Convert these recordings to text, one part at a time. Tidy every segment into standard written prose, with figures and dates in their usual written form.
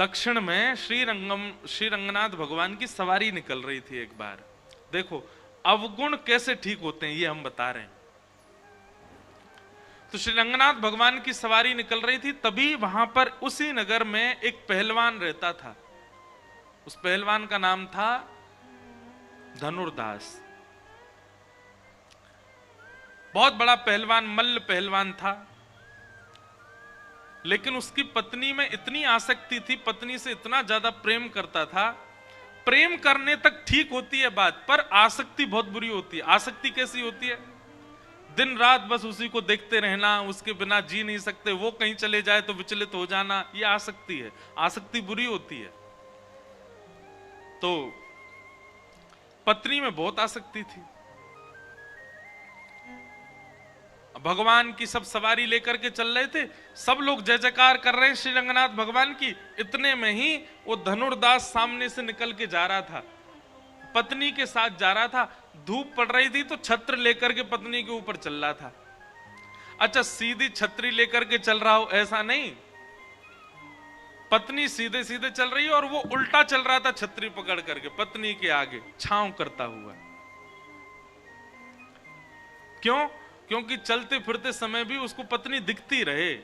दक्षिण में श्री रंगनाथ भगवान की सवारी निकल रही थी एक बार। देखो अवगुण कैसे ठीक होते हैं ये हम बता रहे हैं। तो श्री रंगनाथ भगवान की सवारी निकल रही थी, तभी वहां पर उसी नगर में एक पहलवान रहता था। उस पहलवान का नाम था धनुर्दास। बहुत बड़ा पहलवान, मल्ल पहलवान था। लेकिन उसकी पत्नी में इतनी आसक्ति थी, पत्नी से इतना ज्यादा प्रेम करता था। प्रेम करने तक ठीक होती है बात, पर आसक्ति बहुत बुरी होती है। आसक्ति कैसी होती है? दिन रात बस उसी को देखते रहना, उसके बिना जी नहीं सकते, वो कहीं चले जाए तो विचलित हो जाना, ये आसक्ति है। आसक्ति बुरी होती है। तो पत्नी में बहुत आसक्ति थी। भगवान की सब सवारी लेकर के चल रहे थे, सब लोग जय जयकार कर रहे हैं श्री रंगनाथ भगवान की। इतने में ही वो धनुर्दास सामने से निकल के जा रहा था, पत्नी के साथ जा रहा था। धूप पड़ रही थी तो छत्र लेकर के पत्नी के ऊपर चल रहा था। अच्छा, सीधी छतरी लेकर के चल रहा हो ऐसा नहीं, पत्नी सीधे सीधे चल रही है और वो उल्टा चल रहा था, छतरी पकड़ करके पत्नी के आगे छांव करता हुआ। क्यों? क्योंकि चलते फिरते समय भी उसको पत्नी दिखती रहे।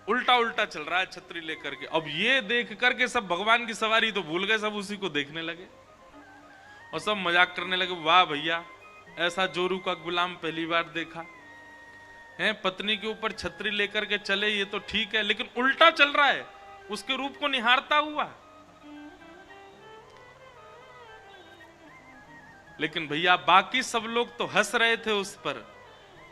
उल्टा उल्टा चल रहा है छतरी लेकर के। अब ये देख करके सब भगवान की सवारी तो भूल गए, सब उसी को देखने लगे और सब मजाक करने लगे। वाह भैया, ऐसा जोरू का गुलाम पहली बार देखा है। पत्नी के ऊपर छतरी लेकर के चले ये तो ठीक है, लेकिन उल्टा चल रहा है, उसके रूप को निहारता हुआ। लेकिन भैया बाकी सब लोग तो हंस रहे थे उस पर,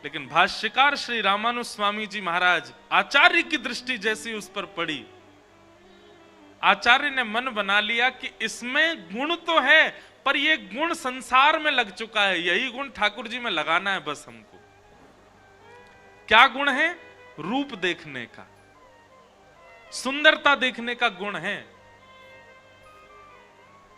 लेकिन भाष्यकार श्री रामानुज स्वामी जी महाराज, आचार्य की दृष्टि जैसी उस पर पड़ी, आचार्य ने मन बना लिया कि इसमें गुण तो है, पर यह गुण संसार में लग चुका है, यही गुण ठाकुर जी में लगाना है बस हमको। क्या गुण है? रूप देखने का, सुंदरता देखने का गुण है।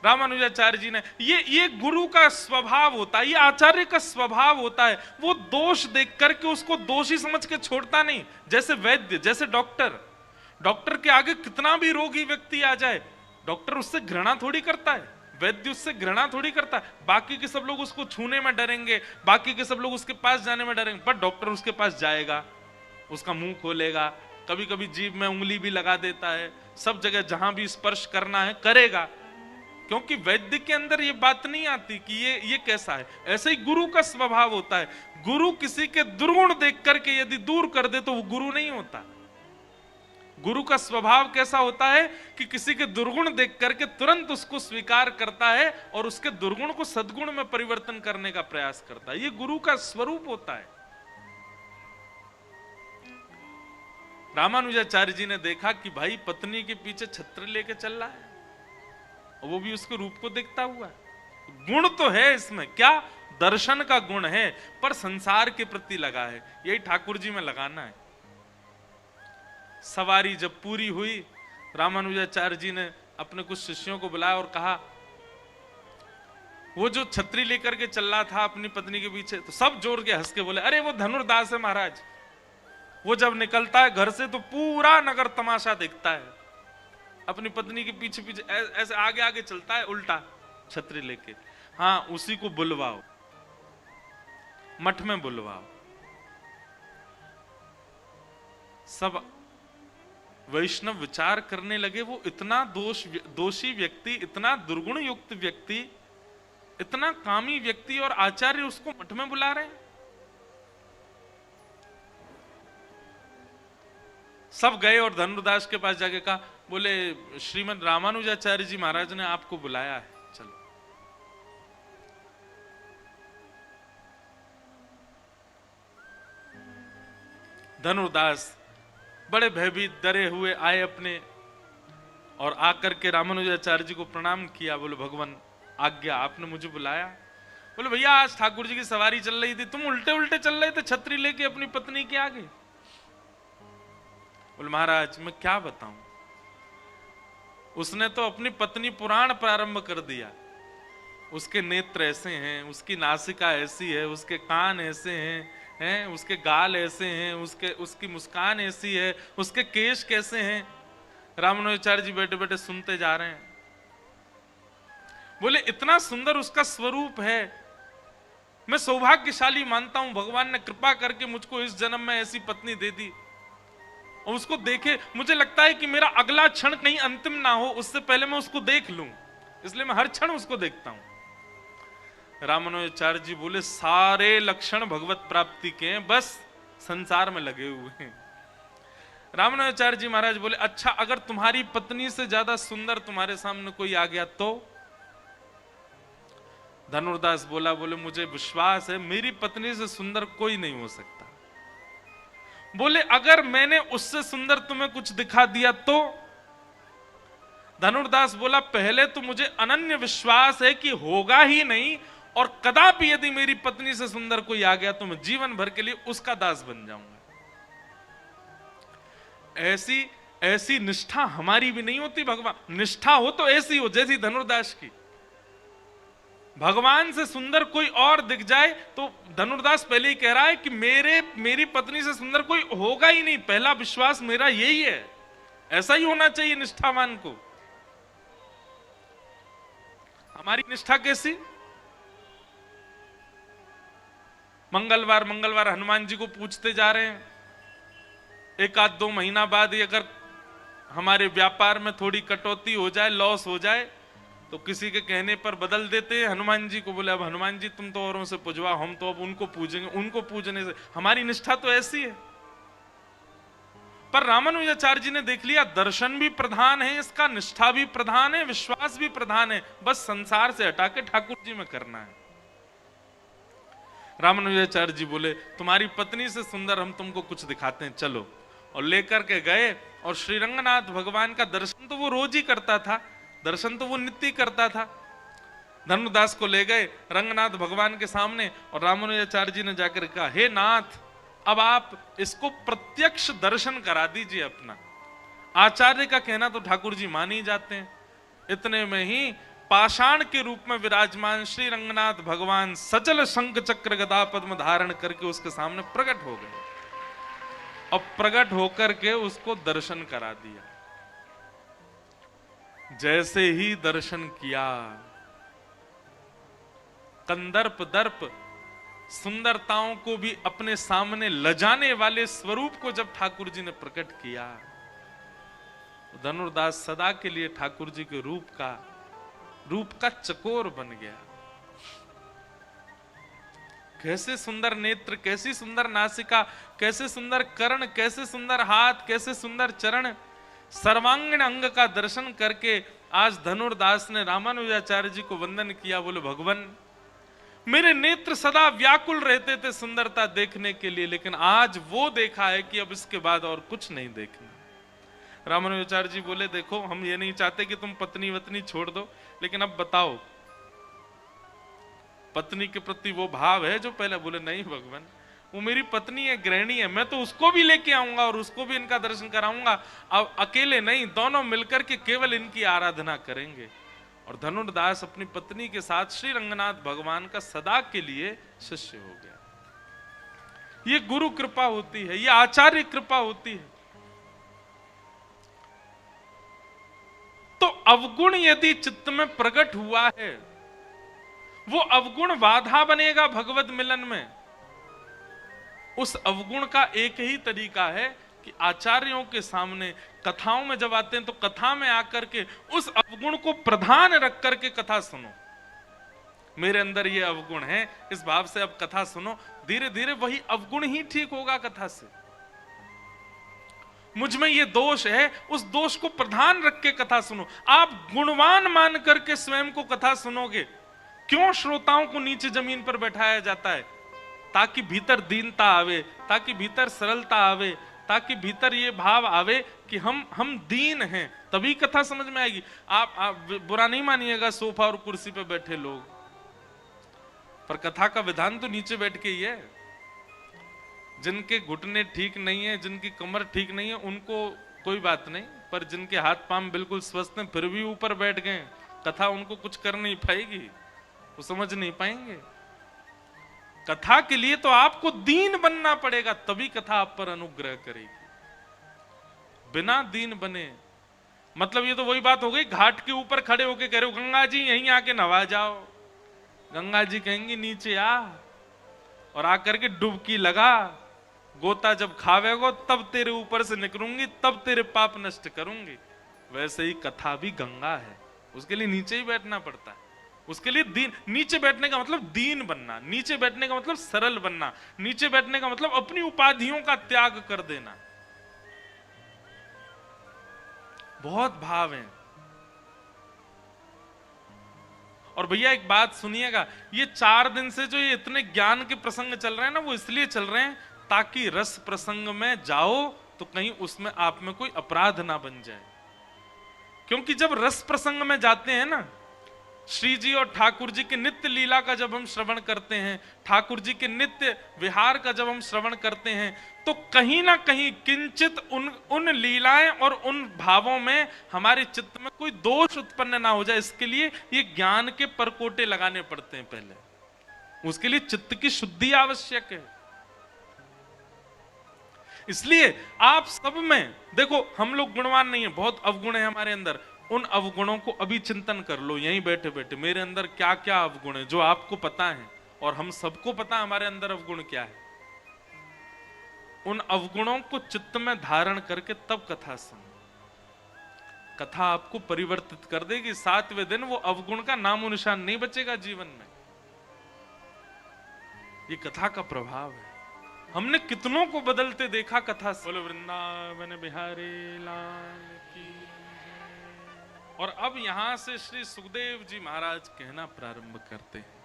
रामानुजाचार्य जी ने ये गुरु का स्वभाव होता है, ये आचार्य का स्वभाव होता है। वो दोष देख करके उसको दोषी समझ के छोड़ता नहीं। जैसे वैद्य, जैसे डॉक्टर के आगे कितना भी रोगी व्यक्ति आ जाए, डॉक्टर उससे घृणा थोड़ी करता है, वैद्य उससे घृणा थोड़ी करता है। बाकी के सब लोग उसको छूने में डरेंगे, बाकी के सब लोग उसके पास जाने में डरेंगे, पर डॉक्टर उसके पास जाएगा, उसका मुंह खोलेगा, कभी कभी जीभ में उंगली भी लगा देता है, सब जगह जहां भी स्पर्श करना है करेगा, क्योंकि वैद्य के अंदर ये बात नहीं आती कि ये कैसा है। ऐसे ही गुरु का स्वभाव होता है। गुरु किसी के दुर्गुण देख करके यदि दूर कर दे तो वो गुरु नहीं होता। गुरु का स्वभाव कैसा होता है कि किसी के दुर्गुण देख करके तुरंत उसको स्वीकार करता है और उसके दुर्गुण को सद्गुण में परिवर्तन करने का प्रयास करता है। ये गुरु का स्वरूप होता है। रामानुजाचार्य जी ने देखा कि भाई पत्नी के पीछे छत्र लेके चल रहा है, वो भी उसके रूप को देखता हुआ। गुण तो है इसमें, क्या? दर्शन का गुण है, पर संसार के प्रति लगा है। यही ठाकुर जी में लगाना है। सवारी जब पूरी हुई, रामानुजाचार्य जी ने अपने कुछ शिष्यों को बुलाया और कहा, वो जो छतरी लेकर के चल रहा था अपनी पत्नी के पीछे, तो सब जोर के हंस के बोले, अरे वो धनुर्दास है महाराज, वो जब निकलता है घर से तो पूरा नगर तमाशा देखता है, अपनी पत्नी के पीछे पीछे ऐसे आगे आगे चलता है उल्टा छतरी लेके। हाँ, उसी को बुलवाओ, मठ में बुलवाओ। सब वैष्णव विचार करने लगे, वो इतना दोषी व्यक्ति, इतना दुर्गुण युक्त व्यक्ति, इतना कामी व्यक्ति, और आचार्य उसको मठ में बुला रहे हैं। सब गए और धनुर्दास के पास जाके कहा, बोले श्रीमद रामानुजाचार्य जी महाराज ने आपको बुलाया है, चलो। धनुर्दास बड़े भयभीत डरे हुए आए अपने, और आकर के रामानुजाचार्य जी को प्रणाम किया। बोले भगवान आज्ञा, आपने मुझे बुलाया? बोले भैया आज ठाकुर जी की सवारी चल रही थी, तुम उल्टे उल्टे चल रहे थे छतरी लेके अपनी पत्नी के आगे। बोले महाराज मैं क्या बताऊं, उसने तो अपनी पत्नी पुराण प्रारंभ कर दिया। उसके नेत्र ऐसे हैं, उसकी नासिका ऐसी है, उसके कान ऐसे हैं, उसके गाल ऐसे हैं, उसकी मुस्कान ऐसी है, उसके केश कैसे हैं। रामानुजाचार्य जी बैठे बैठे सुनते जा रहे हैं। बोले इतना सुंदर उसका स्वरूप है, मैं सौभाग्यशाली मानता हूं, भगवान ने कृपा करके मुझको इस जन्म में ऐसी पत्नी दे दी। और उसको देखे मुझे लगता है कि मेरा अगला क्षण कहीं अंतिम ना हो, उससे पहले मैं उसको देख लूं, इसलिए मैं हर क्षण उसको देखता हूं। रामानुजाचार्य जी बोले सारे लक्षण भगवत प्राप्ति के हैं, बस संसार में लगे हुए हैं। रामानुजाचार्य जी महाराज बोले अच्छा, अगर तुम्हारी पत्नी से ज्यादा सुंदर तुम्हारे सामने कोई आ गया तो? धनुर्दास बोला, बोले मुझे विश्वास है मेरी पत्नी से सुंदर कोई नहीं हो सकता। बोले अगर मैंने उससे सुंदर तुम्हें कुछ दिखा दिया तो? धनुर्दास बोला पहले तो मुझे अनन्य विश्वास है कि होगा ही नहीं, और कदापि यदि मेरी पत्नी से सुंदर कोई आ गया तो मैं जीवन भर के लिए उसका दास बन जाऊंगा। ऐसी ऐसी निष्ठा हमारी भी नहीं होती। भगवान निष्ठा हो तो ऐसी हो जैसी धनुर्दास की। भगवान से सुंदर कोई और दिख जाए तो धनुर्दास पहले ही कह रहा है कि मेरी पत्नी से सुंदर कोई होगा ही नहीं, पहला विश्वास मेरा यही है। ऐसा ही होना चाहिए निष्ठावान को। हमारी निष्ठा कैसी? मंगलवार मंगलवार हनुमान जी को पूछते जा रहे हैं, एक आध 2 महीना बाद अगर हमारे व्यापार में थोड़ी कटौती हो जाए, लॉस हो जाए, तो किसी के कहने पर बदल देते हैं हनुमान जी को। बोले अब हनुमान जी तुम तो औरों से पूजवा, हम तो अब उनको पूजेंगे। उनको पूजने से हमारी निष्ठा तो ऐसी है। पर रामानुजाचार्य जी ने देख लिया दर्शन भी प्रधान है इसका, निष्ठा भी प्रधान है, विश्वास भी प्रधान है, बस संसार से हटा के ठाकुर जी में करना है। रामानुजाचार्य जी बोले तुम्हारी पत्नी से सुंदर हम तुमको कुछ दिखाते हैं, चलो। और लेकर के गए, और श्री रंगनाथ भगवान का दर्शन तो वो रोज ही करता था, दर्शन तो वो नित्य करता था। धनुर्दास को ले गए रंगनाथ भगवान के सामने, और रामानुजाचार्य जी ने जाकर कहा हे नाथ, अब आप इसको प्रत्यक्ष दर्शन करा दीजिए अपना। आचार्य का कहना तो ठाकुर जी मान ही जाते हैं। इतने में ही पाषाण के रूप में विराजमान श्री रंगनाथ भगवान सचल शंख चक्र गदा पद्म धारण करके उसके सामने प्रकट हो गए, और प्रकट होकर के उसको दर्शन करा दिया। जैसे ही दर्शन किया, कंदर्प दर्प सुंदरताओं को भी अपने सामने लजाने वाले स्वरूप को जब ठाकुर जी ने प्रकट किया, धनुर्दास सदा के लिए ठाकुर जी के रूप का चकोर बन गया। कैसे सुंदर नेत्र, कैसी सुंदर नासिका, कैसे सुंदर कर्ण, कैसे सुंदर हाथ, कैसे सुंदर चरण, सर्वांगीण अंग का दर्शन करके आज धनुर्दास ने रामानुजाचार्य जी को वंदन किया। बोले भगवान मेरे नेत्र सदा व्याकुल रहते थे सुंदरता देखने के लिए, लेकिन आज वो देखा है कि अब इसके बाद और कुछ नहीं देखना। रामानुजाचार्य जी बोले देखो हम ये नहीं चाहते कि तुम पत्नी वत्नी छोड़ दो, लेकिन अब बताओ पत्नी के प्रति वो भाव है जो पहले? बोले नहीं भगवान, वो मेरी पत्नी है, गृहिणी है, मैं तो उसको भी लेके आऊंगा और उसको भी इनका दर्शन कराऊंगा। अब अकेले नहीं, दोनों मिलकर के केवल इनकी आराधना करेंगे। और धनुर्दास अपनी पत्नी के साथ श्री रंगनाथ भगवान का सदा के लिए शिष्य हो गया। ये गुरु कृपा होती है, ये आचार्य कृपा होती है। तो अवगुण यदि चित्त में प्रकट हुआ है, वो अवगुण बाधा बनेगा भगवत मिलन में। उस अवगुण का एक ही तरीका है कि आचार्यों के सामने कथाओं में जब आते हैं तो कथा में आकर के उस अवगुण को प्रधान रख करके कथा सुनो। मेरे अंदर ये अवगुण है, इस भाव से अब कथा सुनो, धीरे धीरे वही अवगुण ही ठीक होगा कथा से। मुझ में ये दोष है, उस दोष को प्रधान रख के कथा सुनो। आप गुणवान मान करके स्वयं को कथा सुनोगे। क्यों श्रोताओं को नीचे जमीन पर बैठाया जाता है? ताकि भीतर दीनता आवे, ताकि भीतर सरलता आवे, ताकि भीतर ये भाव आवे कि हम दीन हैं, तभी कथा समझ में आएगी। आप बुरा नहीं मानिएगा सोफा और कुर्सी पे बैठे लोग, पर कथा का विधान तो नीचे बैठ के ही है। जिनके घुटने ठीक नहीं है, जिनकी कमर ठीक नहीं है, उनको कोई बात नहीं, पर जिनके हाथ पांव बिल्कुल स्वस्थ हैं फिर भी ऊपर बैठ गए, कथा उनको कुछ कर नहीं पाएगी, वो समझ नहीं पाएंगे। कथा के लिए तो आपको दीन बनना पड़ेगा, तभी कथा आप पर अनुग्रह करेगी। बिना दीन बने मतलब ये तो वही बात हो गई, घाट के ऊपर खड़े होके कह रहे हो गंगा जी यहीं आके नहा जाओ। गंगा जी कहेंगी नीचे आ और आकर के डुबकी लगा, गोता जब खावेगो तब तेरे ऊपर से निकलूंगी, तब तेरे पाप नष्ट करूंगी। वैसे ही कथा भी गंगा है, उसके लिए नीचे ही बैठना पड़ता है। उसके लिए दीन, नीचे बैठने का मतलब दीन बनना, नीचे बैठने का मतलब सरल बनना, नीचे बैठने का मतलब अपनी उपाधियों का त्याग कर देना। बहुत भाव है। और भैया एक बात सुनिएगा, ये 4 दिन से जो ये इतने ज्ञान के प्रसंग चल रहे हैं ना, वो इसलिए चल रहे हैं ताकि रस प्रसंग में जाओ तो कहीं उसमें आप में कोई अपराध ना बन जाए। क्योंकि जब रस प्रसंग में जाते हैं ना, श्री जी और ठाकुर जी के नित्य लीला का जब हम श्रवण करते हैं, ठाकुर जी के नित्य विहार का जब हम श्रवण करते हैं, तो कहीं ना कहीं किंचित उन लीलाएं और उन भावों में हमारे चित्त में कोई दोष उत्पन्न ना हो जाए, इसके लिए ये ज्ञान के परकोटे लगाने पड़ते हैं पहले। उसके लिए चित्त की शुद्धि आवश्यक है। इसलिए आप सब में देखो, हम लोग गुणवान नहीं है, बहुत अवगुण है हमारे अंदर। उन अवगुणों को अभी चिंतन कर लो यहीं बैठे बैठे, मेरे अंदर क्या क्या अवगुण है जो आपको पता है और हम सबको पता हमारे अंदर अवगुण क्या है। उन अवगुणों को चित्त में धारण करके तब कथा सुनो। कथा आपको परिवर्तित कर देगी। 7वें दिन वो अवगुण का नामो निशान नहीं बचेगा जीवन में। ये कथा का प्रभाव है। हमने कितनों को बदलते देखा कथा से। बोलो वृंदावन बिहारी लाल की। और अब यहां से श्री सुखदेव जी महाराज कहना प्रारंभ करते हैं।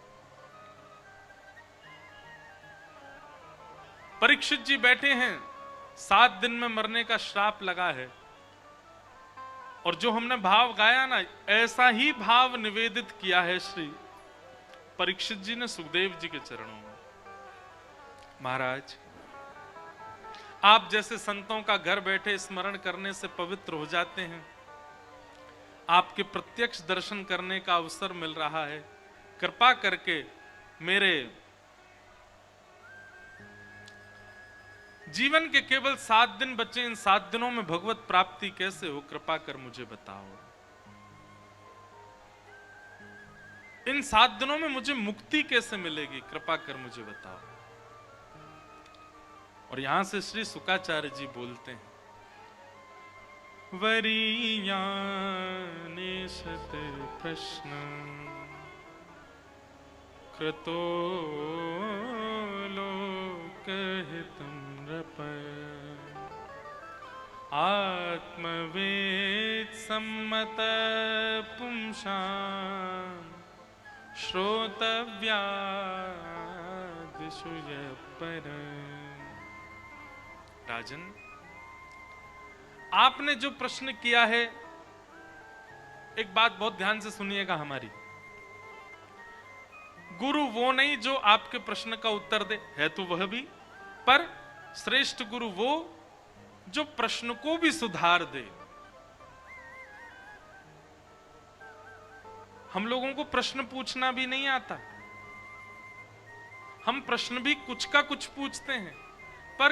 परीक्षित जी बैठे हैं, 7 दिन में मरने का श्राप लगा है, और जो हमने भाव गाया ना, ऐसा ही भाव निवेदित किया है श्री परीक्षित जी ने सुखदेव जी के चरणों में। महाराज, आप जैसे संतों का घर बैठे स्मरण करने से पवित्र हो जाते हैं, आपके प्रत्यक्ष दर्शन करने का अवसर मिल रहा है। कृपा करके मेरे जीवन के केवल 7 दिन बचे, इन 7 दिनों में भगवत प्राप्ति कैसे हो, कृपा कर मुझे बताओ। इन 7 दिनों में मुझे मुक्ति कैसे मिलेगी, कृपा कर मुझे बताओ। और यहां से श्री शुकाचार्य जी बोलते हैं, वरीयाने शत प्रश्न कृतो लोकहितं नृप आत्मवेद सम्मत पुंसां श्रोतव्यादिषु परम्। राजन, आपने जो प्रश्न किया है, एक बात बहुत ध्यान से सुनिएगा हमारी। गुरु वो नहीं जो आपके प्रश्न का उत्तर दे, है तो वह भी, पर श्रेष्ठ गुरु वो जो प्रश्न को भी सुधार दे। हम लोगों को प्रश्न पूछना भी नहीं आता, हम प्रश्न भी कुछ का कुछ पूछते हैं, पर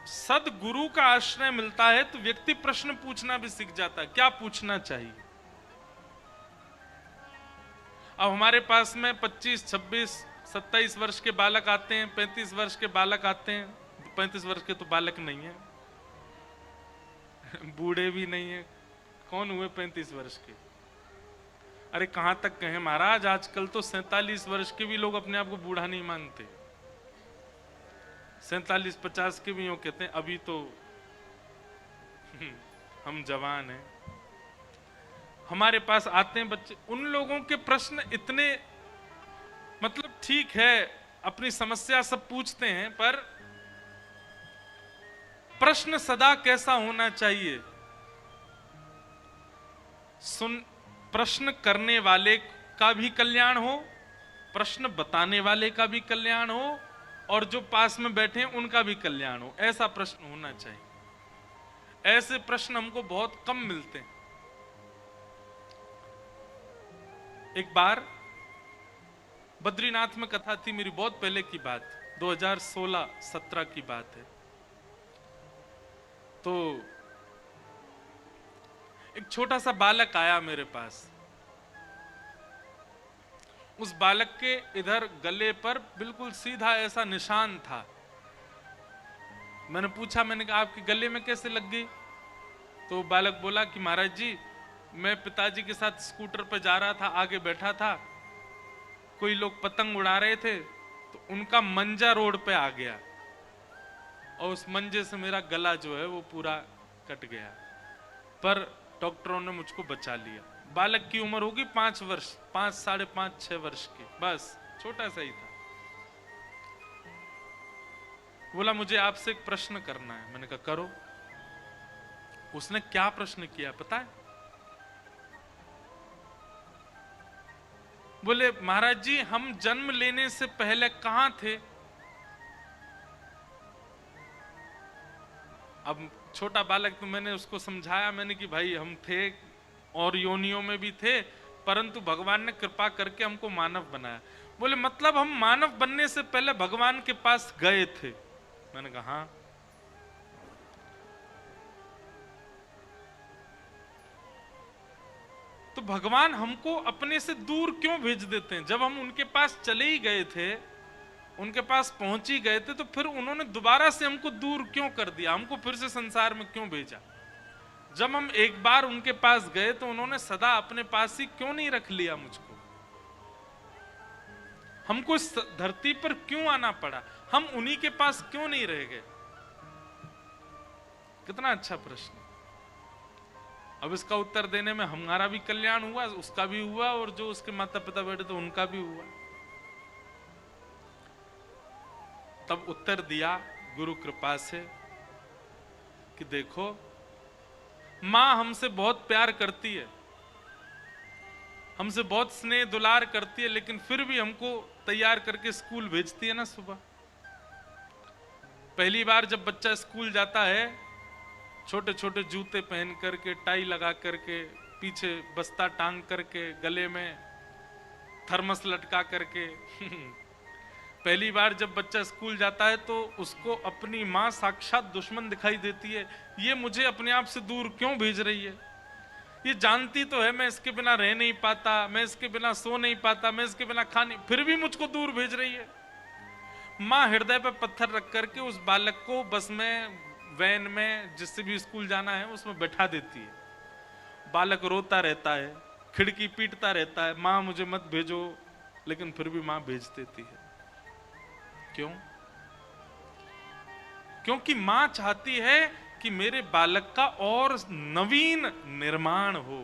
सदगुरु का आश्रय मिलता है तो व्यक्ति प्रश्न पूछना भी सीख जाता है, क्या पूछना चाहिए। अब हमारे पास में 25, 26, 27 वर्ष के बालक आते हैं, 35 वर्ष के बालक आते हैं। 35 वर्ष के तो बालक नहीं है, बूढ़े भी नहीं है, कौन हुए 35 वर्ष के। अरे कहां तक कहें महाराज, आजकल तो 47 वर्ष के भी लोग अपने आप को बूढ़ा नहीं मानते, 47-50 के भी यूं कहते हैं अभी तो हम जवान हैं। हमारे पास आते हैं बच्चे, उन लोगों के प्रश्न इतने, मतलब ठीक है अपनी समस्या सब पूछते हैं, पर प्रश्न सदा कैसा होना चाहिए। प्रश्न करने वाले का भी कल्याण हो, प्रश्न बताने वाले का भी कल्याण हो, और जो पास में बैठे हैं उनका भी कल्याण हो, ऐसा प्रश्न होना चाहिए। ऐसे प्रश्न हमको बहुत कम मिलते हैं। एक बार बद्रीनाथ में कथा थी मेरी, बहुत पहले की बात, 2016-17 की बात है। तो एक छोटा सा बालक आया मेरे पास। उस बालक के इधर गले पर बिल्कुल सीधा ऐसा निशान था। मैंने पूछा, मैंने कहा आपके गले में कैसे लग गई? तो बालक बोला कि महाराज जी, मैं पिताजी के साथ स्कूटर पर जा रहा था, आगे बैठा था, कोई लोग पतंग उड़ा रहे थे तो उनका मंजा रोड पे आ गया और उस मंजे से मेरा गला जो है वो पूरा कट गया, पर डॉक्टरों ने मुझको बचा लिया। बालक की उम्र होगी 5 वर्ष, 5, 5.5, 6 वर्ष की, बस छोटा सा ही था। बोला मुझे आपसे एक प्रश्न करना है। मैंने कहा करो। उसने क्या प्रश्न किया पता है? बोले महाराज जी, हम जन्म लेने से पहले कहां थे? अब छोटा बालक, तो मैंने उसको समझाया, मैंने कि भाई हम थे और योनियों में भी थे, परंतु भगवान ने कृपा करके हमको मानव बनाया। बोले मतलब हम मानव बनने से पहले भगवान के पास गए थे? मैंने कहा हाँ। तो भगवान हमको अपने से दूर क्यों भेज देते हैं? जब हम उनके पास चले ही गए थे, उनके पास पहुंच ही गए थे, तो फिर उन्होंने दोबारा से हमको दूर क्यों कर दिया? हमको फिर से संसार में क्यों भेजा? जब हम एक बार उनके पास गए तो उन्होंने सदा अपने पास ही क्यों नहीं रख लिया मुझको? हमको इस धरती पर क्यों आना पड़ा? हम उन्हीं के पास क्यों नहीं रह गए? कितना अच्छा प्रश्न। अब इसका उत्तर देने में हमारा भी कल्याण हुआ, उसका भी हुआ, और जो उसके माता पिता बैठे थे उनका भी हुआ। तब उत्तर दिया गुरु कृपा से कि देखो, मां हमसे बहुत प्यार करती है, हमसे बहुत स्नेह दुलार करती है, लेकिन फिर भी हमको तैयार करके स्कूल भेजती है ना। सुबह पहली बार जब बच्चा स्कूल जाता है, छोटे छोटे जूते पहन करके, टाई लगा करके, पीछे बस्ता टांग करके, गले में थर्मस लटका करके पहली बार जब बच्चा स्कूल जाता है तो उसको अपनी माँ साक्षात दुश्मन दिखाई देती है। ये मुझे अपने आप से दूर क्यों भेज रही है? ये जानती तो है मैं इसके बिना रह नहीं पाता, मैं इसके बिना सो नहीं पाता, मैं इसके बिना खा नहीं, फिर भी मुझको दूर भेज रही है। माँ हृदय पर पत्थर रख करके उस बालक को बस में, वैन में, जिससे भी स्कूल जाना है उसमें बैठा देती है। बालक रोता रहता है, खिड़की पीटता रहता है, माँ मुझे मत भेजो, लेकिन फिर भी माँ भेज देती है। क्यों? क्योंकि मां चाहती है कि मेरे बालक का और नवीन निर्माण हो,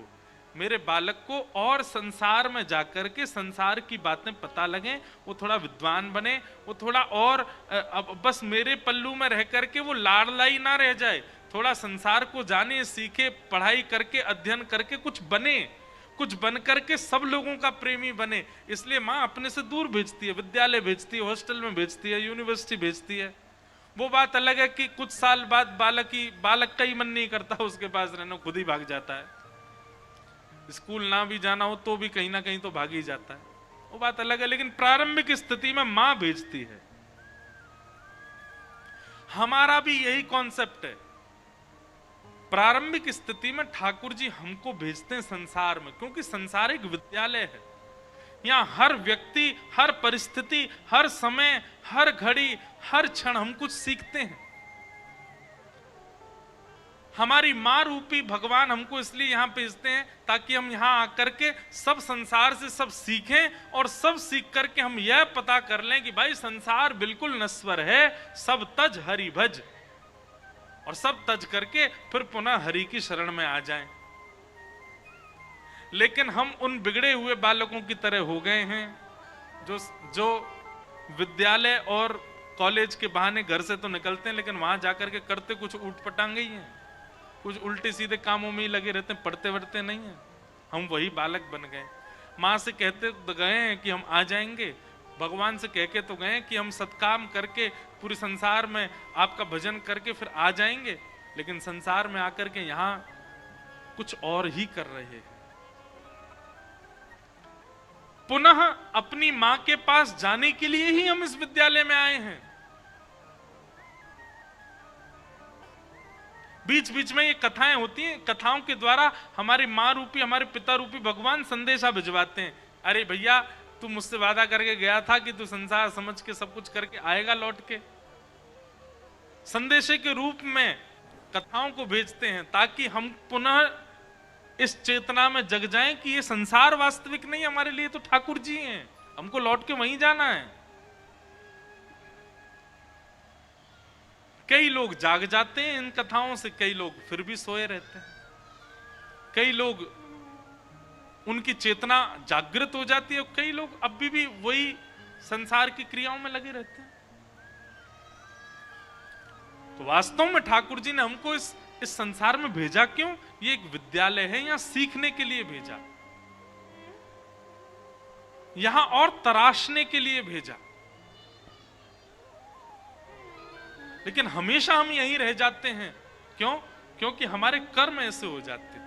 मेरे बालक को और संसार में जाकर के संसार की बातें पता लगे, वो थोड़ा विद्वान बने, वो थोड़ा और अब बस मेरे पल्लू में रह करके वो लाडलाई ना रह जाए, थोड़ा संसार को जाने, सीखे, पढ़ाई करके, अध्ययन करके कुछ बने, कुछ बन करके सब लोगों का प्रेमी बने। इसलिए माँ अपने से दूर भेजती है, विद्यालय भेजती है, हॉस्टल में भेजती है, यूनिवर्सिटी भेजती है। वो बात अलग है कि कुछ साल बाद बालक का ही मन नहीं करता उसके पास रहना, खुद ही भाग जाता है। स्कूल ना भी जाना हो तो भी कहीं ना कहीं तो भाग ही जाता है, वो बात अलग है। लेकिन प्रारंभिक स्थिति में मां भेजती है। हमारा भी यही कॉन्सेप्ट है। प्रारंभिक स्थिति में ठाकुर जी हमको भेजते हैं संसार में, क्योंकि संसार एक विद्यालय है। यहां हर व्यक्ति, हर परिस्थिति, हर समय, हर घड़ी, हर क्षण हम कुछ सीखते हैं। हमारी मां रूपी भगवान हमको इसलिए यहां भेजते हैं ताकि हम यहां आकर के सब संसार से सब सीखें, और सब सीख करके हम यह पता कर लें कि भाई संसार बिल्कुल नश्वर है, सब तज हरि भज, और सब तज करके फिर पुनः हरि की शरण में आ जाएं। लेकिन हम उन बिगड़े हुए बालकों की तरह हो गए हैं जो विद्यालय और कॉलेज के बहाने घर से तो निकलते हैं, लेकिन वहां जाकर के करते कुछ ऊटपटांग ही हैं, कुछ उल्टे सीधे कामों में ही लगे रहते हैं, पढ़ते वढ़ते नहीं है। हम वही बालक बन गए। माँ से कहते तो गए हैं कि हम आ जाएंगे, भगवान से कह के तो गए कि हम सत्काम करके पूरे संसार में आपका भजन करके फिर आ जाएंगे, लेकिन संसार में आकर के यहां कुछ और ही कर रहे हैं। पुनः अपनी मां के पास जाने के लिए ही हम इस विद्यालय में आए हैं। बीच बीच में ये कथाएं होती हैं, कथाओं के द्वारा हमारी माँ रूपी, हमारे पिता रूपी भगवान संदेशा भिजवाते हैं। अरे भैया, तू मुझसे वादा करके गया था कि तू संसार समझ के सब कुछ करके आएगा लौट के। संदेशे के रूप में कथाओं को भेजते हैं ताकि हम पुनः इस चेतना में जग जाएं कि ये संसार वास्तविक नहीं, हमारे लिए तो ठाकुर जी हैं, हमको लौट के वहीं जाना है। कई लोग जाग जाते हैं इन कथाओं से, कई लोग फिर भी सोए रहते हैं, कई लोग उनकी चेतना जागृत हो जाती है, कई लोग अभी भी वही संसार की क्रियाओं में लगे रहते हैं। तो वास्तव में ठाकुर जी ने हमको इस संसार में भेजा क्यों? ये एक विद्यालय है, यहां सीखने के लिए भेजा, यहां और तराशने के लिए भेजा। लेकिन हमेशा हम यहीं रह जाते हैं। क्यों? क्योंकि हमारे कर्म ऐसे हो जाते हैं।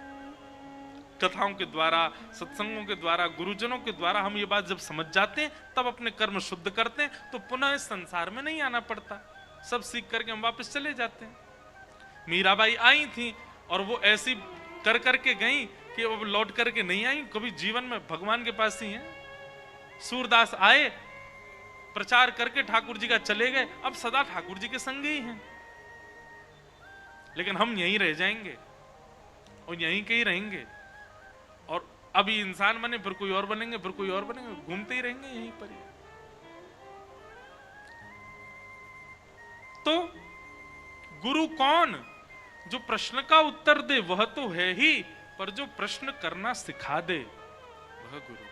कथाओं के द्वारा, सत्संगों के द्वारा, गुरुजनों के द्वारा हम ये बात जब समझ जाते हैं, तब अपने कर्म शुद्ध करते हैं, तो पुनः इस संसार में नहीं आना पड़ता। सब सीख करके हम वापस चले जाते हैं। मीराबाई आई थी और वो ऐसी कर करके गई कि वो लौट करके नहीं आई, कभी जीवन में भगवान के पास ही है। सूरदास आए, प्रचार करके ठाकुर जी का चले गए, अब सदा ठाकुर जी के संग ही हैं। लेकिन हम यहीं रह जाएंगे और यहीं के ही रहेंगे, और अभी इंसान बने, फिर कोई और बनेंगे, फिर कोई और बनेंगे, घूमते ही रहेंगे यहीं पर ही। तो गुरु कौन? जो प्रश्न का उत्तर दे वह तो है ही, पर जो प्रश्न करना सिखा दे वह गुरु।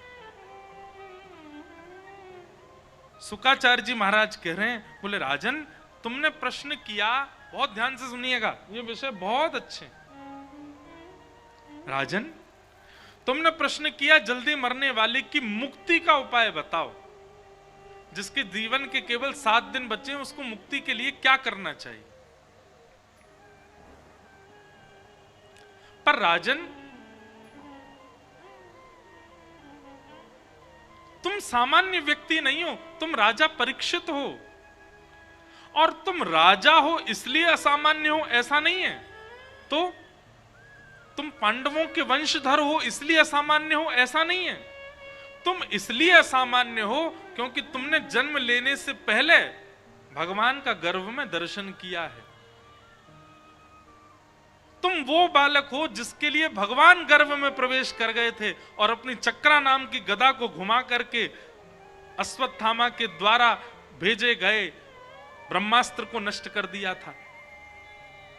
शुकाचार्य जी महाराज कह रहे हैं, बोले राजन, तुमने प्रश्न किया, बहुत ध्यान से सुनिएगा, ये विषय बहुत अच्छे। राजन, तुमने प्रश्न किया, जल्दी मरने वाले की मुक्ति का उपाय बताओ। जिसके जीवन के केवल 7 दिन बचे हैं, उसको मुक्ति के लिए क्या करना चाहिए? पर राजन, तुम सामान्य व्यक्ति नहीं हो, तुम राजा परीक्षित हो, और तुम राजा हो इसलिए असामान्य हो ऐसा नहीं है। तो तुम पांडवों के वंशधर हो इसलिए असामान्य हो ऐसा नहीं है। तुम इसलिए असामान्य हो क्योंकि तुमने जन्म लेने से पहले भगवान का गर्भ में दर्शन किया है। तुम वो बालक हो जिसके लिए भगवान गर्भ में प्रवेश कर गए थे और अपनी चक्रा नाम की गदा को घुमा करके अश्वत्थामा के द्वारा भेजे गए ब्रह्मास्त्र को नष्ट कर दिया था।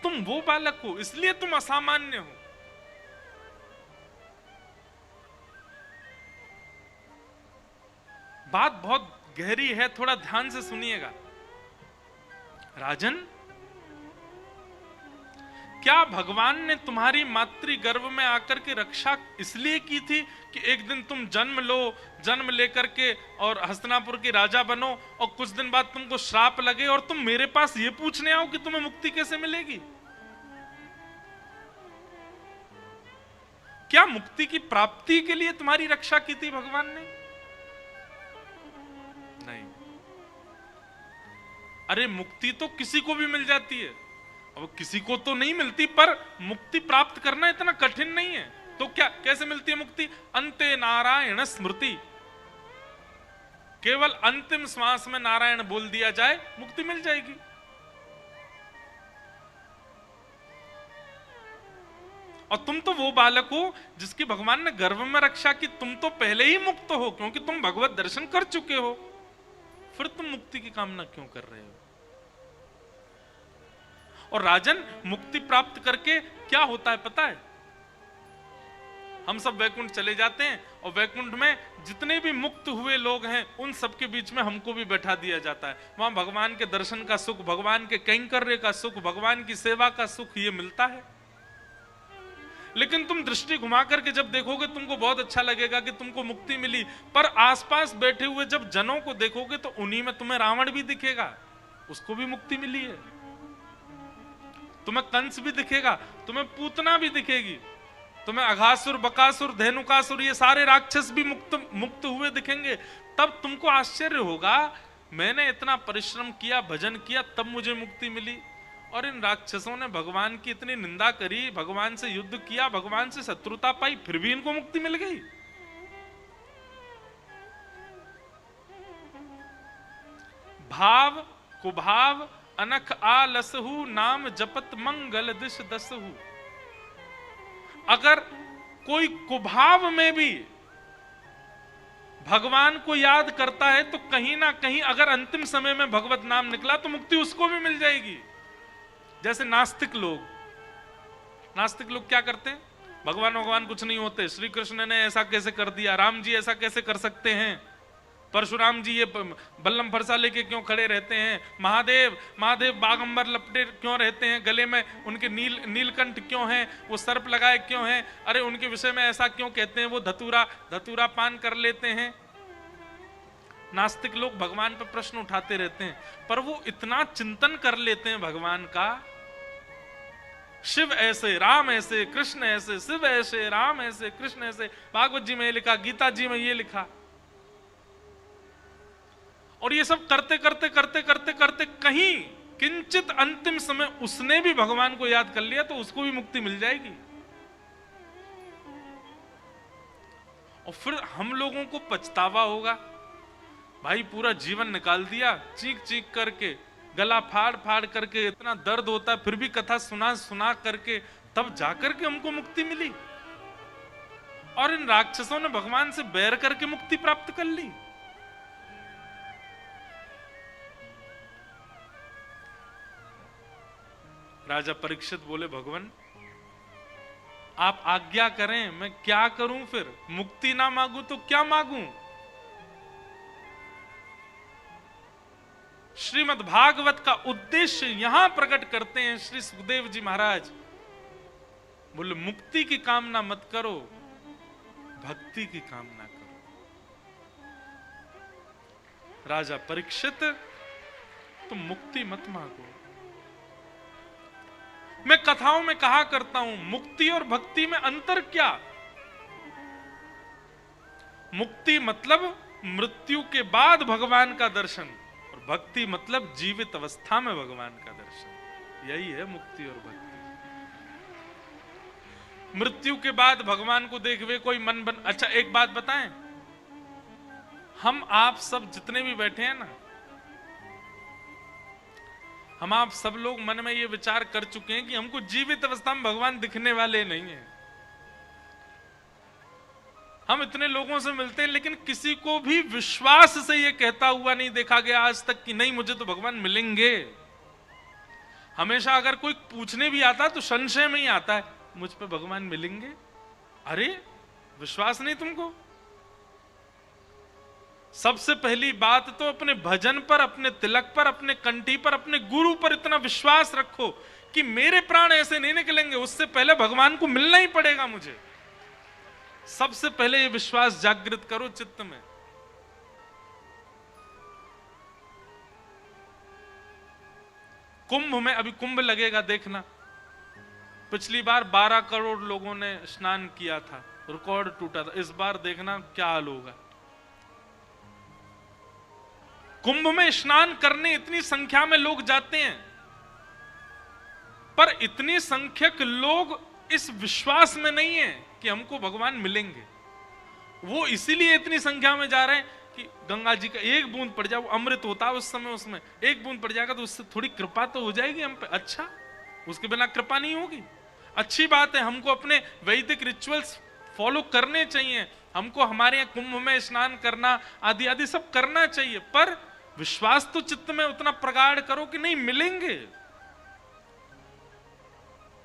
तुम वो बालक हो, इसलिए तुम असामान्य हो। बात बहुत गहरी है, थोड़ा ध्यान से सुनिएगा। राजन, क्या भगवान ने तुम्हारी मातृ गर्भ में आकर के रक्षा इसलिए की थी कि एक दिन तुम जन्म लो, जन्म लेकर के और हस्तिनापुर के राजा बनो और कुछ दिन बाद तुमको श्राप लगे और तुम मेरे पास ये पूछने आओ कि तुम्हें मुक्ति कैसे मिलेगी? क्या मुक्ति की प्राप्ति के लिए तुम्हारी रक्षा की थी भगवान ने? नहीं। अरे मुक्ति तो किसी को भी मिल जाती है, अब किसी को तो नहीं मिलती, पर मुक्ति प्राप्त करना इतना कठिन नहीं है। तो क्या कैसे मिलती है मुक्ति? अंते नारायण स्मृति, केवल अंतिम श्वास में नारायण बोल दिया जाए, मुक्ति मिल जाएगी। और तुम तो वो बालक हो जिसकी भगवान ने गर्भ में रक्षा की, तुम तो पहले ही मुक्त हो क्योंकि तुम भगवत दर्शन कर चुके हो। फिर तुम मुक्ति की कामना क्यों कर रहे हो? और राजन, मुक्ति प्राप्त करके क्या होता है पता है? हम सब वैकुंठ चले जाते हैं और वैकुंठ में जितने भी मुक्त हुए लोग हैं उन सबके बीच में हमको भी बैठा दिया जाता है। वहां भगवान के दर्शन का सुख, भगवान के कैंकर्य का सुख, भगवान की सेवा का सुख ये मिलता है। लेकिन तुम दृष्टि घुमा करके जब देखोगे तुमको बहुत अच्छा लगेगा कि तुमको मुक्ति मिली, पर आसपास बैठे हुए जब जनों को देखोगे तो उन्हीं में तुम्हें रावण भी दिखेगा, उसको भी मुक्ति मिली है। तुम्हें कंस भी दिखेगा, तुम्हें पूतना भी दिखेगी, तुम्हें अघासुर, बकासुर, धेनुकासुर ये सारे राक्षस भी मुक्त हुए दिखेंगे। तब तुमको आश्चर्य होगा, मैंने इतना परिश्रम किया, भजन किया, तब मुझे मुक्ति मिली। और इन राक्षसों ने भगवान की इतनी निंदा करी, भगवान से युद्ध किया, भगवान से शत्रुता पाई, फिर भी इनको मुक्ति मिल गई। भाव कुभाव अनख आलसहु, नाम जपत मंगल दिश दसहु। अगर कोई कुभाव में भी भगवान को याद करता है तो कहीं ना कहीं अगर अंतिम समय में भगवत नाम निकला तो मुक्ति उसको भी मिल जाएगी। जैसे नास्तिक लोग क्या करते हैं, भगवान कुछ नहीं होते, श्री कृष्ण ने ऐसा कैसे कर दिया, राम जी ऐसा कैसे कर सकते हैं, परशुराम जी ये बल्लम फरसा लेके क्यों खड़े रहते हैं, महादेव बागंबर लपटे क्यों रहते हैं, गले में उनके नीलकंठ क्यों हैं, वो सर्प लगाए क्यों हैं, अरे उनके विषय में ऐसा क्यों कहते हैं, वो धतूरा पान कर लेते हैं। नास्तिक लोग भगवान पर प्रश्न उठाते रहते हैं, पर वो इतना चिंतन कर लेते हैं भगवान का, शिव ऐसे राम ऐसे कृष्ण ऐसे, शिव ऐसे राम ऐसे कृष्ण ऐसे, भागवत जी में ये लिखा, गीता जी में ये लिखा, और ये सब करते करते करते करते करते कहीं किंचित अंतिम समय उसने भी भगवान को याद कर लिया तो उसको भी मुक्ति मिल जाएगी। और फिर हम लोगों को पछतावा होगा, भाई पूरा जीवन निकाल दिया, चीख चीख करके, गला फाड़ फाड़ करके, इतना दर्द होता है, फिर भी कथा सुना करके तब जाकर के हमको मुक्ति मिली। और इन राक्षसों ने भगवान से बैर करके मुक्ति प्राप्त कर ली। राजा परीक्षित बोले, भगवान आप आज्ञा करें, मैं क्या करूं, फिर मुक्ति ना मांगू तो क्या मांगू। श्रीमद् भागवत का उद्देश्य यहां प्रकट करते हैं श्री सुखदेव जी महाराज। बोले मुक्ति की कामना मत करो, भक्ति की कामना करो। राजा परीक्षित तुम मुक्ति मत मांगो। मैं कथाओं में कहा करता हूं, मुक्ति और भक्ति में अंतर क्या। मुक्ति मतलब मृत्यु के बाद भगवान का दर्शन, और भक्ति मतलब जीवित अवस्था में भगवान का दर्शन। यही है मुक्ति और भक्ति। मृत्यु के बाद भगवान को देख वे कोई मन बन। अच्छा एक बात बताएं, हम आप सब जितने भी बैठे हैं ना, हम आप सब लोग मन में ये विचार कर चुके हैं कि हमको जीवित अवस्था में भगवान दिखने वाले नहीं है। हम इतने लोगों से मिलते हैं लेकिन किसी को भी विश्वास से ये कहता हुआ नहीं देखा गया आज तक कि नहीं मुझे तो भगवान मिलेंगे। हमेशा अगर कोई पूछने भी आता तो संशय में ही आता है, मुझ पे भगवान मिलेंगे। अरे विश्वास नहीं तुमको? सबसे पहली बात तो अपने भजन पर, अपने तिलक पर, अपने कंठी पर, अपने गुरु पर इतना विश्वास रखो कि मेरे प्राण ऐसे नहीं निकलेंगे, उससे पहले भगवान को मिलना ही पड़ेगा मुझे। सबसे पहले ये विश्वास जागृत करो चित्त में। कुंभ में अभी कुंभ लगेगा, देखना। पिछली बार 12 करोड़ लोगों ने स्नान किया था, रिकॉर्ड टूटा था। इस बार देखना क्या हाल होगा। कुंभ में स्नान करने इतनी संख्या में लोग जाते हैं, पर इतनी संख्यक लोग इस विश्वास में नहीं है कि हमको भगवान मिलेंगे। वो इसीलिए इतनी संख्या में जा रहे हैं कि गंगा जी का एक बूंद पड़ जाए, वो अमृत होता है उस समय, उसमें एक बूंद पड़ जाएगा तो उससे थोड़ी कृपा तो हो जाएगी हम पे। अच्छा, उसके बिना कृपा नहीं होगी। अच्छी बात है, हमको अपने वैदिक रिचुअल्स फॉलो करने चाहिए, हमको हमारे यहाँ कुंभ में स्नान करना आदि आदि सब करना चाहिए, पर विश्वास तो चित्त में उतना प्रगाढ़ करो कि नहीं मिलेंगे।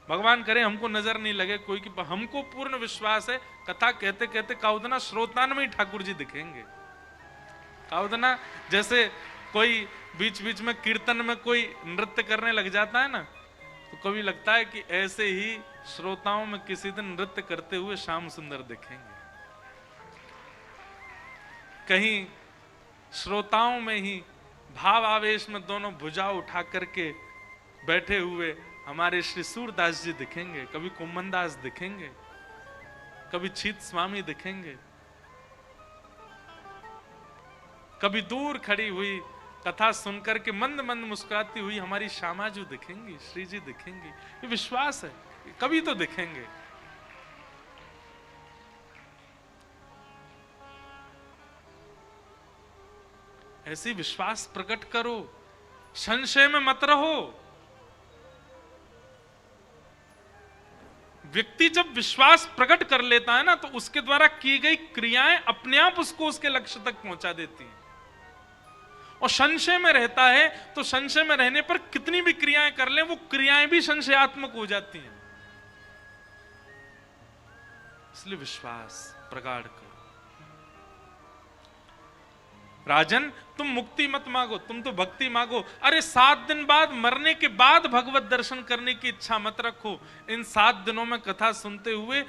भगवान करे हमको नजर नहीं लगे कोई की, हमको पूर्ण विश्वास है। कथा कहते कहते काउदना श्रोतान में ही ठाकुर जी दिखेंगे। काउदना जैसे कोई बीच बीच में कीर्तन में कोई नृत्य करने लग जाता है ना, तो कभी लगता है कि ऐसे ही श्रोताओं में किसी दिन नृत्य करते हुए श्याम सुंदर दिखेंगे। कहीं श्रोताओं में ही भाव आवेश में दोनों भुजा उठा करके बैठे हुए हमारे श्री सूरदास जी दिखेंगे, कभी कुम्मन दास दिखेंगे, कभी छीत स्वामी दिखेंगे, कभी दूर खड़ी हुई कथा सुनकर के मंद मंद मुस्कुराती हुई हमारी श्यामाजू दिखेंगी, श्री जी दिखेंगी, ये विश्वास है, कभी तो दिखेंगे। ऐसी विश्वास प्रकट करो, संशय में मत रहो। व्यक्ति जब विश्वास प्रकट कर लेता है ना, तो उसके द्वारा की गई क्रियाएं अपने आप उसको उसके लक्ष्य तक पहुंचा देती हैं। और संशय में रहता है तो संशय में रहने पर कितनी भी क्रियाएं कर ले, वो क्रियाएं भी संशयात्मक हो जाती हैं। इसलिए विश्वास प्रगाढ़ करो। राजन, तुम मुक्ति मत मांगो, तुम तो भक्ति मांगो। अरे 7 दिन बाद, मरने के बाद भगवत दर्शन करने की इच्छा मत रखो। इन 7 दिनों में कथा सुनते हुए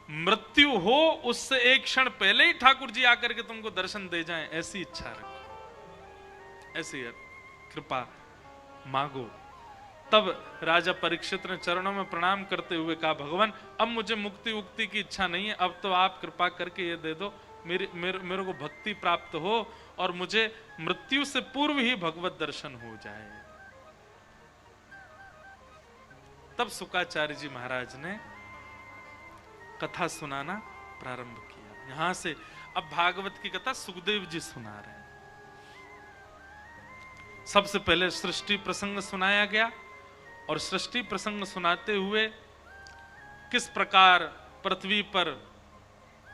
मृत्यु हो उससे एक क्षण पहले ही ठाकुर जी आकर के तुमको दर्शन दे जाएं, ऐसी इच्छा रखो, ऐसी कृपा मांगो। तब राजा परीक्षित ने चरणों में प्रणाम करते हुए कहा, भगवान अब मुझे मुक्ति उक्ति की इच्छा नहीं है, अब तो आप कृपा करके ये दे दो, मेरे को भक्ति प्राप्त हो और मुझे मृत्यु से पूर्व ही भगवत दर्शन हो जाए। तब शुकाचार्य जी महाराज ने कथा सुनाना प्रारंभ किया। यहां से अब भागवत की कथा सुखदेव जी सुना रहे हैं। सबसे पहले सृष्टि प्रसंग सुनाया गया, और सृष्टि प्रसंग सुनाते हुए किस प्रकार पृथ्वी पर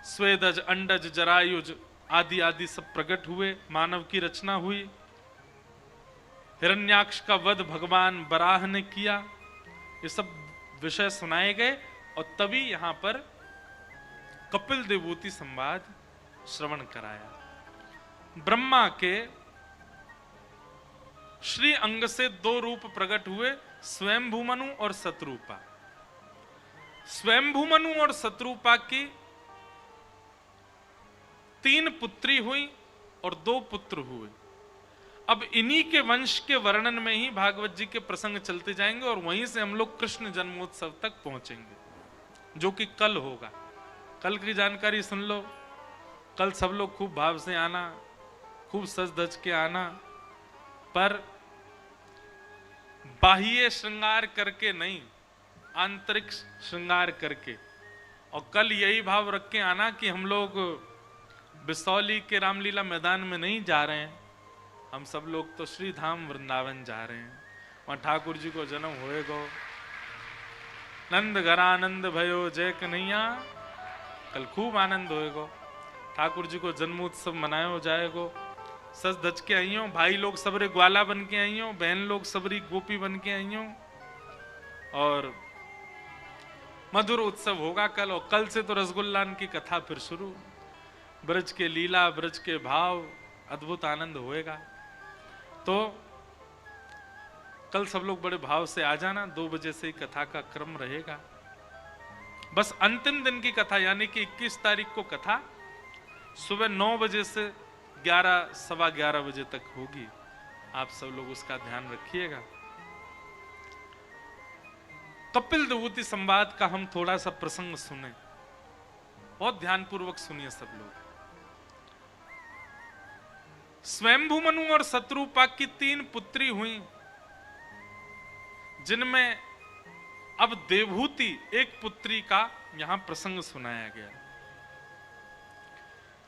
स्वेदज, अंडज, जरायुज आदि आदि सब प्रकट हुए, मानव की रचना हुई, हिरण्याक्ष का वध भगवान बराह ने किया, ये सब विषय सुनाए गए। और तभी यहां पर कपिल देवूति संवाद श्रवण कराया। ब्रह्मा के श्री अंग से 2 रूप प्रकट हुए, स्वयंभू मनु और शत्रुपा। स्वयंभू मनु और शत्रुपा की 3 पुत्री हुई और 2 पुत्र हुए। अब इन्हीं के वंश के वर्णन में ही भागवत जी के प्रसंग चलते जाएंगे, और वहीं से हम लोग कृष्ण जन्मोत्सव तक पहुंचेंगे, जो कि कल होगा। कल की जानकारी सुन लो। कल सब लोग खूब भाव से आना, खूब सज धज के आना, पर बाह्य श्रृंगार करके नहीं, आंतरिक श्रृंगार करके। और कल यही भाव रख के आना कि हम लोग बिसौली के रामलीला मैदान में नहीं जा रहे हैं, हम सब लोग तो श्री धाम वृंदावन जा रहे हैं। वहां ठाकुर जी को जन्म होएगो, नंद घर आनंद भयो जय कन्हैया, कल खूब आनंद होएगो। ठाकुर जी को जन्मोत्सव मनायो जाएगो। सच धज के आई हो, भाई लोग सबरे ग्वाला बन के आई हो, बहन लोग सबरी गोपी बन के आई हो, और मधुर उत्सव होगा कल। और कल से तो रसगुल्लान की कथा फिर शुरू, ब्रज के लीला, ब्रज के भाव, अद्भुत आनंद होएगा। तो कल सब लोग बड़े भाव से आ जाना। 2 बजे से ही कथा का क्रम रहेगा। बस अंतिम दिन की कथा यानी कि 21 तारीख को कथा सुबह 9 बजे से 11, सवा 11 बजे तक होगी। आप सब लोग उसका ध्यान रखिएगा। कपिल देवूति संवाद का हम थोड़ा सा प्रसंग सुने, बहुत ध्यानपूर्वक सुनिए सब लोग। स्वयंभू मनु और शत्रुपा की 3 पुत्री हुई, जिनमें अब देवहूति एक पुत्री का यहां प्रसंग सुनाया गया।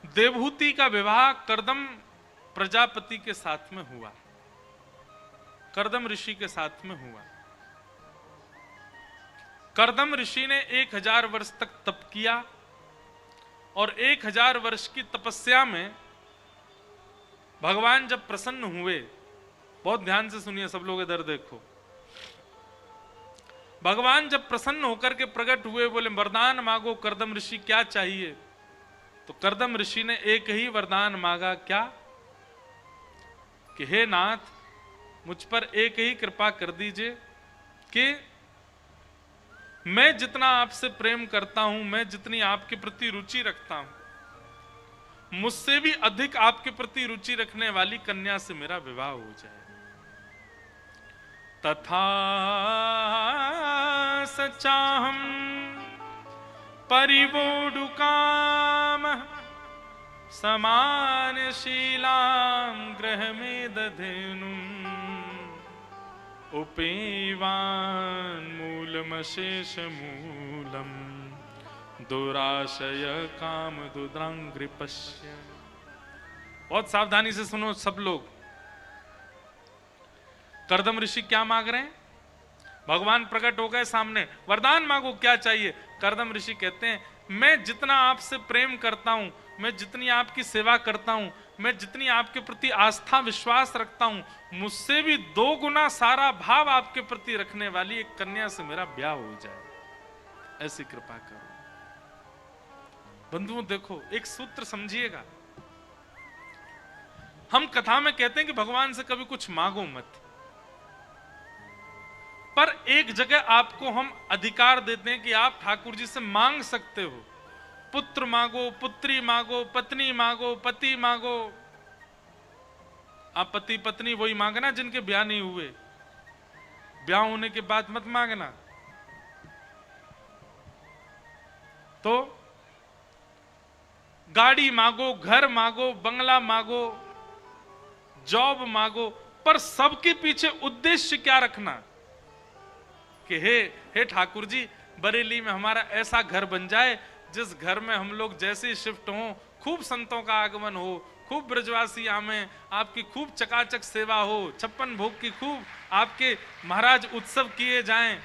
देवहूति का विवाह कर्दम प्रजापति के साथ में हुआ, कर्दम ऋषि के साथ में हुआ। कर्दम ऋषि ने 1000 वर्ष तक तप किया, और 1000 वर्ष की तपस्या में भगवान जब प्रसन्न हुए, बहुत ध्यान से सुनिए सब लोग, इधर देखो। भगवान जब प्रसन्न होकर के प्रकट हुए, बोले वरदान मांगो कर्दम ऋषि, क्या चाहिए? तो कर्दम ऋषि ने एक ही वरदान मांगा, क्या? कि हे नाथ, मुझ पर एक ही कृपा कर दीजिए कि मैं जितना आपसे प्रेम करता हूं, मैं जितनी आपके प्रति रुचि रखता हूं, मुझसे भी अधिक आपके प्रति रुचि रखने वाली कन्या से मेरा विवाह हो जाए। तथा सचाहम परिवोडुकाम समान शीलां ग्रहमें दधेनुम् उपैवान् मूलमशेष मूलम् दुराशय काम दुद्रांग्रिपश्य। बहुत सावधानी से सुनो सब लोग। कर्दम ऋषि क्या मांग रहे हैं? भगवान प्रकट हो गए सामने, वरदान मांगो, क्या चाहिए? कर्दम ऋषि कहते हैं, मैं जितना आपसे प्रेम करता हूं, मैं जितनी आपकी सेवा करता हूं, मैं जितनी आपके प्रति आस्था विश्वास रखता हूं, मुझसे भी 2 गुना सारा भाव आपके प्रति रखने वाली एक कन्या से मेरा ब्याह हो जाए, ऐसी कृपा करो। बंधुओं देखो, एक सूत्र समझिएगा। हम कथा में कहते हैं कि भगवान से कभी कुछ मांगो मत, पर एक जगह आपको हम अधिकार देते हैं कि आप ठाकुर जी से मांग सकते हो। पुत्र मांगो, पुत्री मांगो, पत्नी मांगो, पति मांगो। आप पति पत्नी वही मांगना जिनके ब्याह नहीं हुए, ब्याह होने के बाद मत मांगना। तो गाड़ी मांगो, घर मांगो, बंगला मांगो, जॉब मांगो, पर सबके पीछे उद्देश्य क्या रखना कि हे ठाकुर जी, बरेली में हमारा ऐसा घर बन जाए जिस घर में हम लोग जैसे शिफ्ट हों, खूब संतों का आगमन हो, खूब ब्रजवासी आमे, आपकी खूब चकाचक सेवा हो, 56 भोग की खूब आपके महाराज उत्सव किए जाएं,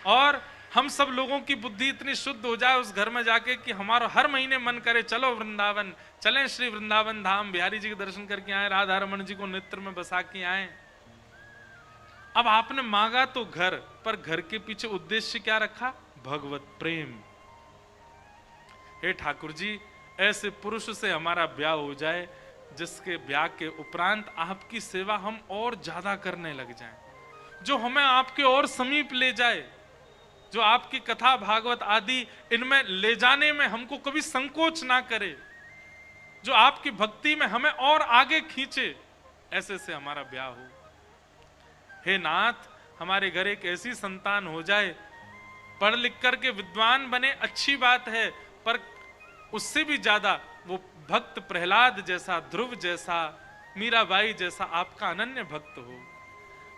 और हम सब लोगों की बुद्धि इतनी शुद्ध हो जाए उस घर में जाके कि हमारा हर महीने मन करे चलो वृंदावन, चलें श्री वृंदावन धाम, बिहारी जी के दर्शन करके आए, राधा रमन जी को नेत्र में बसा के आए। अब आपने मांगा तो घर, पर घर के पीछे उद्देश्य क्या रखा? भगवत प्रेम। हे ठाकुर जी, ऐसे पुरुष से हमारा ब्याह हो जाए जिसके ब्याह के उपरांत आपकी सेवा हम और ज्यादा करने लग जाएं, जो हमें आपके और समीप ले जाए, जो आपकी कथा भागवत आदि इनमें ले जाने में हमको कभी संकोच ना करे, जो आपकी भक्ति में हमें और आगे खींचे, ऐसे से हमारा ब्याह हो। हे नाथ, हमारे घर एक ऐसी संतान हो जाए, पढ़ लिख करके विद्वान बने, अच्छी बात है, पर उससे भी ज्यादा वो भक्त प्रहलाद जैसा, ध्रुव जैसा, मीराबाई जैसा आपका अनन्य भक्त हो।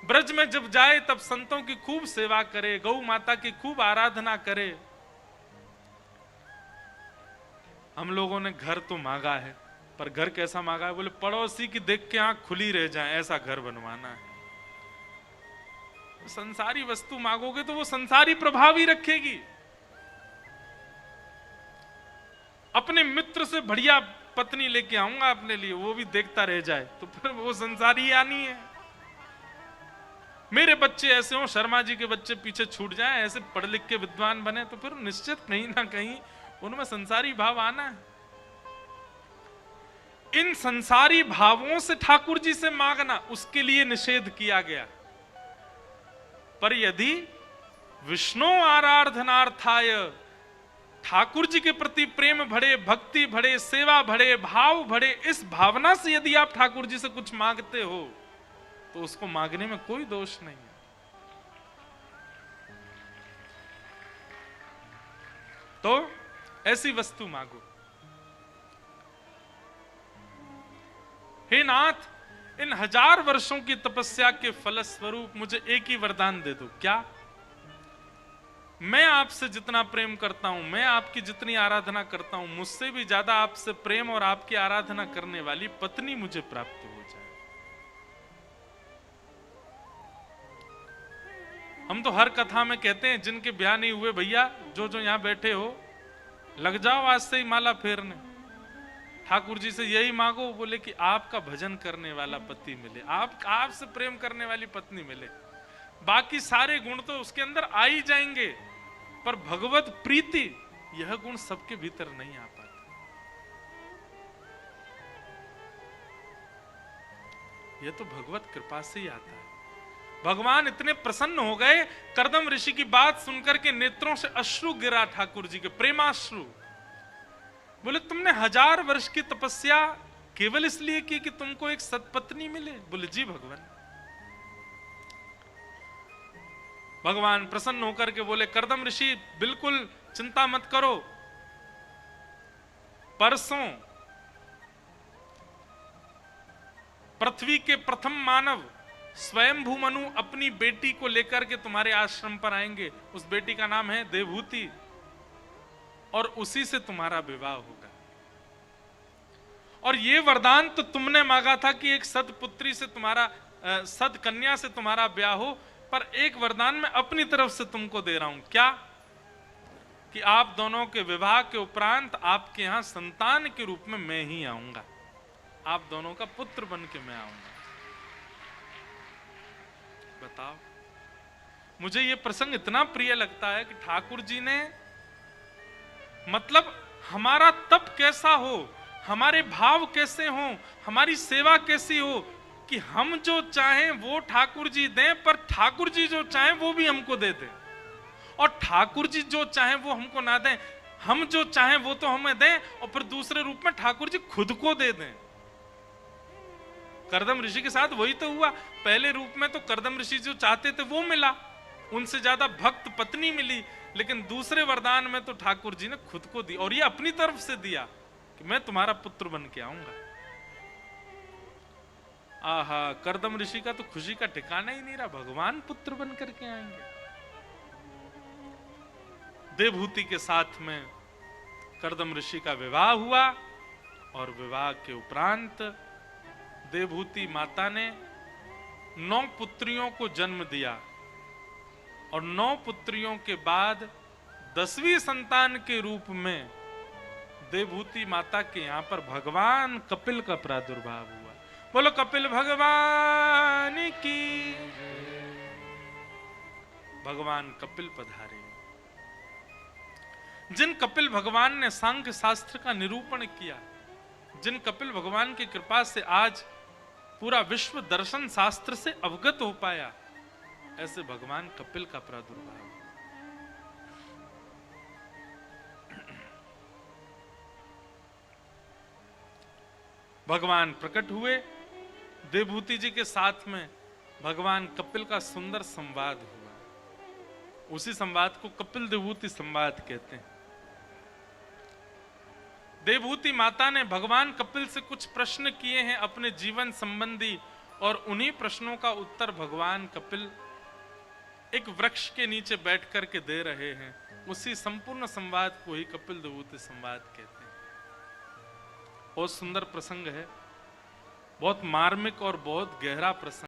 ब्रज में जब जाए तब संतों की खूब सेवा करे, गौ माता की खूब आराधना करे। हम लोगों ने घर तो मांगा है, पर घर कैसा मांगा है? बोले पड़ोसी की देख के आंख खुली रह जाए ऐसा घर बनवाना है। संसारी वस्तु मांगोगे तो वो संसारी प्रभाव ही रखेगी। अपने मित्र से बढ़िया पत्नी लेके आऊंगा अपने लिए, वो भी देखता रह जाए, तो फिर वो संसारी आनी है। मेरे बच्चे ऐसे हो, शर्मा जी के बच्चे पीछे छूट जाएं, ऐसे पढ़ लिख के विद्वान बने, तो फिर निश्चित कहीं ना कहीं उनमें संसारी भाव आना है। इन संसारी भावों से ठाकुर जी से मांगना, उसके लिए निषेध किया गया। पर यदि विष्णु आराधनार्थाय, ठाकुर जी के प्रति प्रेम बढ़े, भक्ति बढ़े, सेवा बढ़े, भाव बढ़े, इस भावना से यदि आप ठाकुर जी से कुछ मांगते हो तो उसको मांगने में कोई दोष नहीं है। तो ऐसी वस्तु मांगो। हे नाथ, इन 1000 वर्षों की तपस्या के फलस्वरूप मुझे एक ही वरदान दे दो। क्या? मैं आपसे जितना प्रेम करता हूं, मैं आपकी जितनी आराधना करता हूं, मुझसे भी ज्यादा आपसे प्रेम और आपकी आराधना करने वाली पत्नी मुझे प्राप्त हो जाए। हम तो हर कथा में कहते हैं जिनके ब्याह नहीं हुए भैया, जो जो यहां बैठे हो, लग जाओ आज से ही माला फेरने। ठाकुर जी से यही मांगो, बोले कि आपका भजन करने वाला पति मिले, आपसे प्रेम करने वाली पत्नी मिले। बाकी सारे गुण तो उसके अंदर आ ही जाएंगे, पर भगवत प्रीति यह गुण सबके भीतर नहीं आ पाता। यह तो भगवत कृपा से ही आता है। भगवान इतने प्रसन्न हो गए, कर्दम ऋषि की बात सुनकर के नेत्रों से अश्रु गिरा ठाकुर जी के, प्रेमाश्रु। बोले तुमने 1000 वर्ष की तपस्या केवल इसलिए की कि तुमको एक सत्पत्नी मिले? बोले जी भगवान। भगवान प्रसन्न होकर के बोले, कर्दम ऋषि बिल्कुल चिंता मत करो, परसों पृथ्वी के प्रथम मानव स्वयंभू मनु अपनी बेटी को लेकर के तुम्हारे आश्रम पर आएंगे। उस बेटी का नाम है देवहूति, और उसी से तुम्हारा विवाह होगा। और ये वरदान तो तुमने मांगा था कि एक सदपुत्री से तुम्हारा सद कन्या से तुम्हारा ब्याह हो, पर एक वरदान मैं अपनी तरफ से तुमको दे रहा हूं। क्या? कि आप दोनों के विवाह के उपरांत आपके यहां संतान के रूप में मैं ही आऊंगा, आप दोनों का पुत्र बन के मैं आऊंगा। बताओ, मुझे यह प्रसंग इतना प्रिय लगता है कि ठाकुर जी ने, मतलब हमारा तप कैसा हो, हमारे भाव कैसे हो, हमारी सेवा कैसी हो, कि हम जो चाहें वो ठाकुर जी दें, पर ठाकुर जी जो चाहें वो भी हमको दे दें, और ठाकुर जी जो चाहें वो हमको ना दें, हम जो चाहें वो तो हमें दें, और फिर दूसरे रूप में ठाकुर जी खुद को दे दें। करदम ऋषि के साथ वही तो हुआ। पहले रूप में तो करदम ऋषि जो चाहते थे वो मिला, उनसे ज्यादा भक्त पत्नी मिली, लेकिन दूसरे वरदान में तो ठाकुर जी ने खुद को दी, और ये अपनी तरफ से दिया कि मैं तुम्हारा पुत्र बन के आऊंगा। आहा, करदम ऋषि का तो खुशी का ठिकाना ही नहीं रहा, भगवान पुत्र बन करके आएंगे। देवहूति के साथ में करदम ऋषि का विवाह हुआ, और विवाह के उपरांत देवहूति माता ने 9 पुत्रियों को जन्म दिया, और 9 पुत्रियों के बाद 10वीं संतान के रूप में देवहूति माता के यहां पर भगवान कपिल का प्रादुर्भाव हुआ। बोलो कपिल भगवान की। भगवान कपिल पधारे। जिन कपिल भगवान ने सांख्य शास्त्र का निरूपण किया, जिन कपिल भगवान की कृपा से आज पूरा विश्व दर्शन शास्त्र से अवगत हो पाया, ऐसे भगवान कपिल का प्रादुर्भाव। भगवान प्रकट हुए, देवहूति जी के साथ में भगवान कपिल का सुंदर संवाद हुआ। उसी संवाद को कपिल देवहूति संवाद कहते हैं। देवहूति माता ने भगवान कपिल से कुछ प्रश्न किए हैं अपने जीवन संबंधी, और उन्हीं प्रश्नों का उत्तर भगवान कपिल एक वृक्ष के नीचे बैठ करके दे रहे हैं। उसी संपूर्ण संवाद को ही कपिल देवहूति संवाद कहते हैं। बहुत सुंदर प्रसंग है, बहुत मार्मिक और बहुत गहरा प्रसंग।